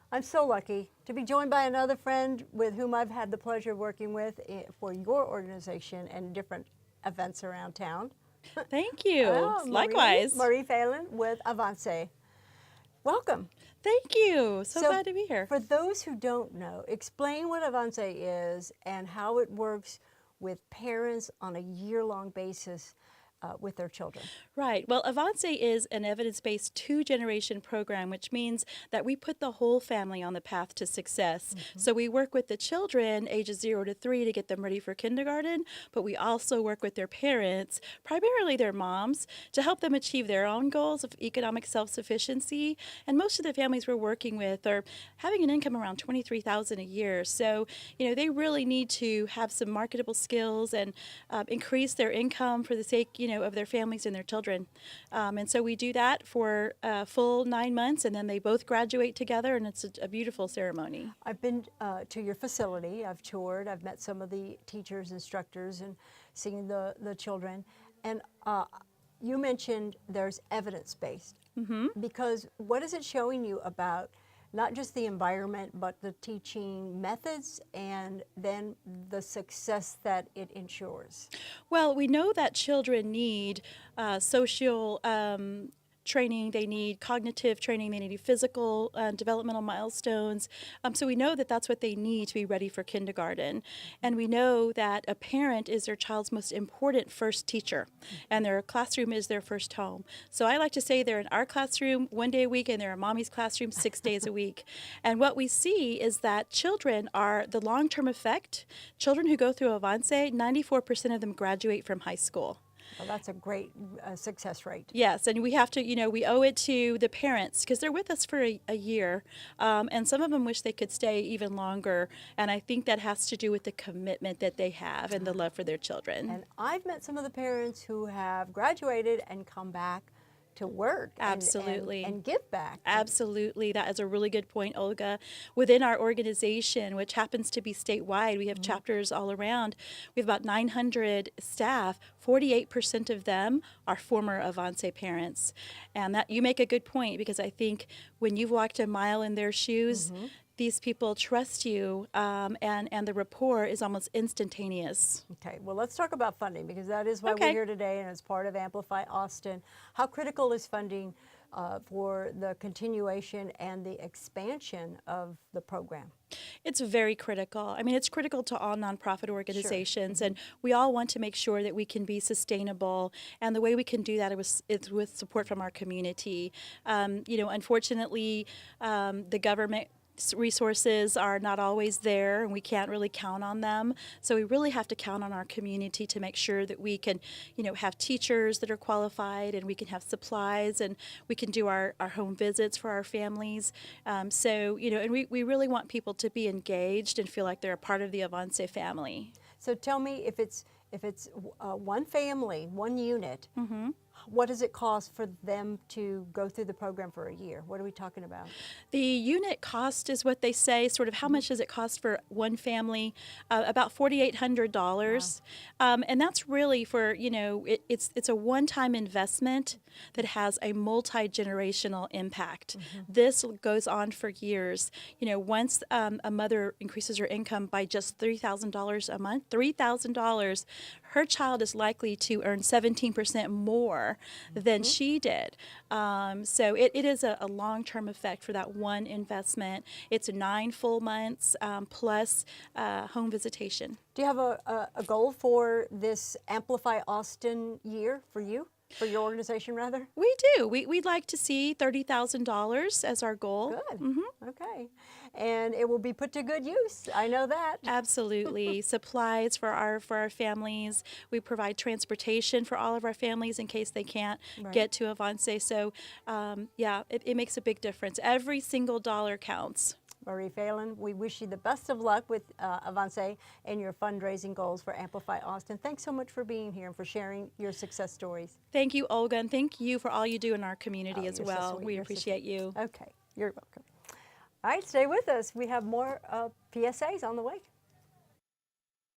I'm so lucky to be joined by another friend with whom I've had the pleasure of working with for your organization and different events around town. Thank you. Oh, Likewise. Marie Phelan with Avante. Welcome. Thank you. So So, glad to be here. for those who don't know, explain what Avante is and how it works with parents on a year-long basis with their children. Right. Well, Avance is an evidence-based two-generation program, which means that we put the whole family on the path to success. So we work with the children ages 0 to 3 to get them ready for kindergarten, but we also work with their parents, primarily their moms, to help them achieve their own goals of economic self-sufficiency. And most of the families we're working with are having an income around $23,000 a year. So, they really need to have some marketable skills and increase their income for the sake, of their families and their children. And so we do that for a full 9 months, and then they both graduate together, and it's a beautiful ceremony. I've been to your facility, I've toured, I've met some of the teachers, instructors, and seen the children. And you mentioned there's evidence-based. Because what is it showing you about not just the environment, but the teaching methods and then the success that it ensures? Well, we know that children need social training, they need cognitive training, they need physical developmental milestones. So we know that that's what they need to be ready for kindergarten. And we know that a parent is their child's most important first teacher, and their classroom is their first home. So I like to say they're in our classroom 1 day a week, and they're in mommy's classroom 6 days a week. And what we see is that children are the long-term effect. Children who go through Avance, 94% of them graduate from high school. Well, that's a great success rate. Yes, and we have to, we owe it to the parents because they're with us for a year, and some of them wish they could stay even longer, and I think that has to do with the commitment that they have and the love for their children. And I've met some of the parents who have graduated and come back to work Absolutely. and give back. Absolutely. That is a really good point, Olga. Within our organization, which happens to be statewide, we have chapters all around. We have about 900 staff. 48% of them are former Avance parents. And that you make a good point, because I think when you've walked a mile in their shoes, these people trust you, and the rapport is almost instantaneous. Okay, well, let's talk about funding, because that is why we're here today, and as part of Amplify Austin. How critical is funding for the continuation and the expansion of the program? It's very critical. I mean, it's critical to all nonprofit organizations, and we all want to make sure that we can be sustainable. And the way we can do that is with support from our community. Unfortunately, the government resources are not always there, and we can't really count on them. So we really have to count on our community to make sure that we can, have teachers that are qualified, and we can have supplies, and we can do our home visits for our families. And we really want people to be engaged and feel like they're a part of the Avance family. So tell me, if it's one family, one unit, what does it cost for them to go through the program for a year? What are we talking about? The unit cost is what they say, sort of how much does it cost for one family? About $4,800. Wow. And that's really for, it's a one-time investment that has a multi-generational impact. This goes on for years. Once a mother increases her income by just $3,000 a month, $3,000, her child is likely to earn 17% more than she did. So it is a long-term effect for that one investment. It's 9 full months plus home visitation. Do you have a goal for this Amplify Austin year for you? For your organization, rather? We do. We'd like to see $30,000 as our goal. Good. Okay. And it will be put to good use. I know that. Absolutely. Supplies for our families. We provide transportation for all of our families in case they can't get to Avance. So, it makes a big difference. Every single dollar counts. Marie Phelan, we wish you the best of luck with Avance and your fundraising goals for Amplify Austin. Thanks so much for being here and for sharing your success stories. Thank you, Olga, and thank you for all you do in our community as well. So we appreciate you. Okay, you're welcome. All right, stay with us. We have more PSAs on the way.